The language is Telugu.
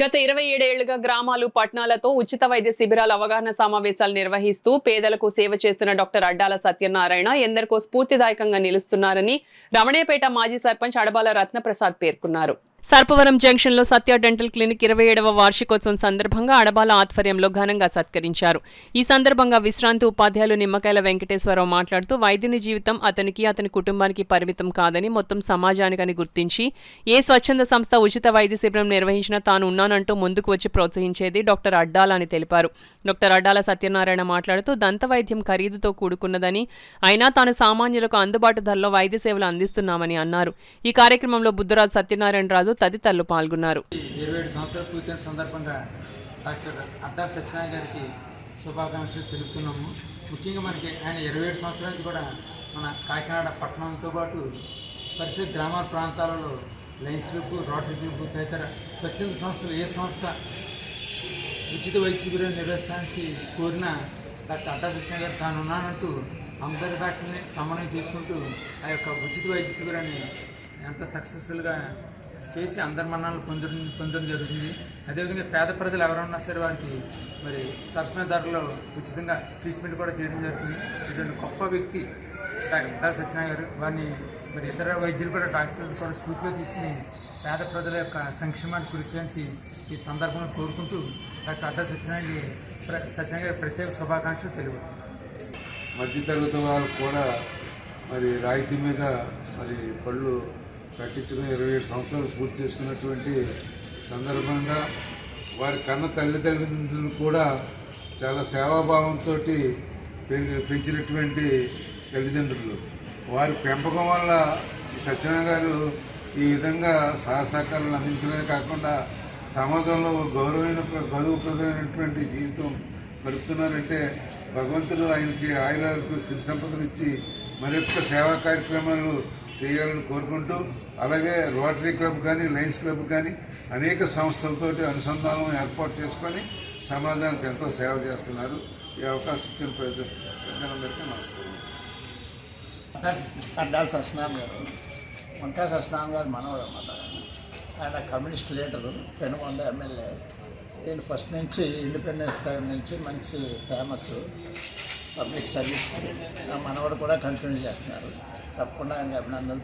గత 27 ఏళ్లుగా గ్రామాలు, పట్టణాలతో ఉచిత వైద్య శిబిరాల అవగాహన సమావేశాలు నిర్వహిస్తూ పేదలకు సేవ చేస్తున్న డాక్టర్ అడ్డాల సత్యనారాయణ ఎందరికో స్ఫూర్తిదాయకంగా నిలుస్తున్నారని రమణేపేట మాజీ సర్పంచ్ అడబాల రత్నప్రసాద్ పేర్కొన్నారు. సర్పవరం జంక్షన్ లో సత్య డెంటల్ క్లినిక్ 27వ వార్షికోత్సవం సందర్భంగా అడబాల ఆధ్వర్యంలో ఘనంగా సత్కరించారు. ఈ సందర్భంగా విశ్రాంతి ఉపాధ్యాయులు నిమ్మకాయల వెంకటేశ్వరరావు మాట్లాడుతూ వైద్యుని జీవితం అతనికి, అతని కుటుంబానికి పరిమితం కాదని, మొత్తం సమాజానికని గుర్తించి ఏ స్వచ్ఛంద సంస్థ ఉచిత వైద్య శిబిరం నిర్వహించినా తాను ఉన్నానంటూ ముందుకు వచ్చి ప్రోత్సహించేది డాక్టర్ అడ్డాల అని తెలిపారు. డాక్టర్ అడ్డాల సత్యనారాయణ మాట్లాడుతూ దంత వైద్యం ఖరీదుతో కూడుకున్నదని, అయినా తాను సామాన్యులకు అందుబాటు ధరలో వైద్య సేవలు అందిస్తున్నామని అన్నారు. ఈ కార్యక్రమంలో బుద్ధరాజు సత్యనారాయణ రాజు తదితరులు పాల్గొన్నారు. 27 సంవత్సరాలు పూర్తయిన సందర్భంగా డాక్టర్ అడ్డాల సత్యనారాయణ గారికి శుభాకాంక్షలు తెలుపుతున్నాము. ముఖ్యంగా మనకి ఆయన 27 సంవత్సరాల నుంచి కూడా మన కాకినాడ పట్టణంతో పాటు పరిసర గ్రామాల ప్రాంతాలలో లయన్స్ క్లబ్, రోటరీ క్లబ్ తదితర స్వచ్ఛంద సంస్థలు ఏ సంస్థ ఉచిత వైద్య శిబిరాన్ని నిర్వహించడానికి కోరిన డాక్టర్ అడ్డాల సత్యనారాయణ గారు తాను ఉన్నానంటూ అందరి డాక్టర్ని సమన్వయం చేసుకుంటూ ఆ యొక్క ఉచిత వైద్య శిబిరాన్ని ఎంత సక్సెస్ఫుల్గా చేసి అందరి మన్నాలను పొందడం జరుగుతుంది. అదేవిధంగా పేద ప్రజలు ఎవరన్నా సరే వారికి మరి సరసమైన ధరలో ఉచితంగా ట్రీట్మెంట్ కూడా చేయడం జరుగుతుంది. ఇటువంటి గొప్ప వ్యక్తి డాక్టర్ అడ్డాల సత్యనారాయణ గారు. వారిని మరి ఇతర వైద్యులు కూడా డాక్టర్లు కూడా స్ఫూర్తిగా తీసుకుని పేద ప్రజల యొక్క సంక్షేమాన్ని కృషి చేసి ఈ సందర్భంగా కోరుకుంటూ డాక్టర్ అడ్డాల సత్యనారాయణ గారి ప్రత్యేక శుభాకాంక్షలు తెలుగు. మధ్యతరగతి వాళ్ళు కూడా మరి రాయితీ మీద మరి పళ్ళు కట్టించుకుని 27 సంవత్సరాలు పూర్తి చేసుకున్నటువంటి సందర్భంగా వారి కన్న తల్లిదండ్రులు కూడా చాలా సేవాభావంతో పెంచినటువంటి తల్లిదండ్రులు. వారి పెంపకం వల్ల ఈ సత్యనారాయణ గారు ఈ విధంగా సహకారాలు అందించడమే కాకుండా సమాజంలో గౌరవప్రదమైనటువంటి జీవితం గడుపుతున్నారంటే భగవంతుడు ఆయనకి ఆయురాలకు స్థితి సంపదలు ఇచ్చి మరొక సేవా కార్యక్రమాలు చేయాలని కోరుకుంటూ, అలాగే రోటరీ క్లబ్ కానీ, లయన్స్ క్లబ్ కానీ అనేక సంస్థలతోటి అనుసంధానం ఏర్పాటు చేసుకొని సమాజానికి ఎంతో సేవ చేస్తున్నారు. ఈ అవకాశం ఇచ్చిన ప్రజలందరికీ నమస్కారం. అడ్డాల సత్యనారాయణ గారు, వంకాయ సత్యనారాయణ గారు మనవడు అన్నమాట. ఆయన కమ్యూనిస్ట్ లీడరు, పెనుకొండ ఎమ్మెల్యే. ఈయన ఫస్ట్ నుంచి ఇండిపెండెన్స్ టైం నుంచి మంచి ఫేమస్ పబ్లిక్ సర్వీస్. మనవాడు కూడా కంటిన్యూ చేస్తున్నారు. తప్పకుండా ఆయన అభినందనలు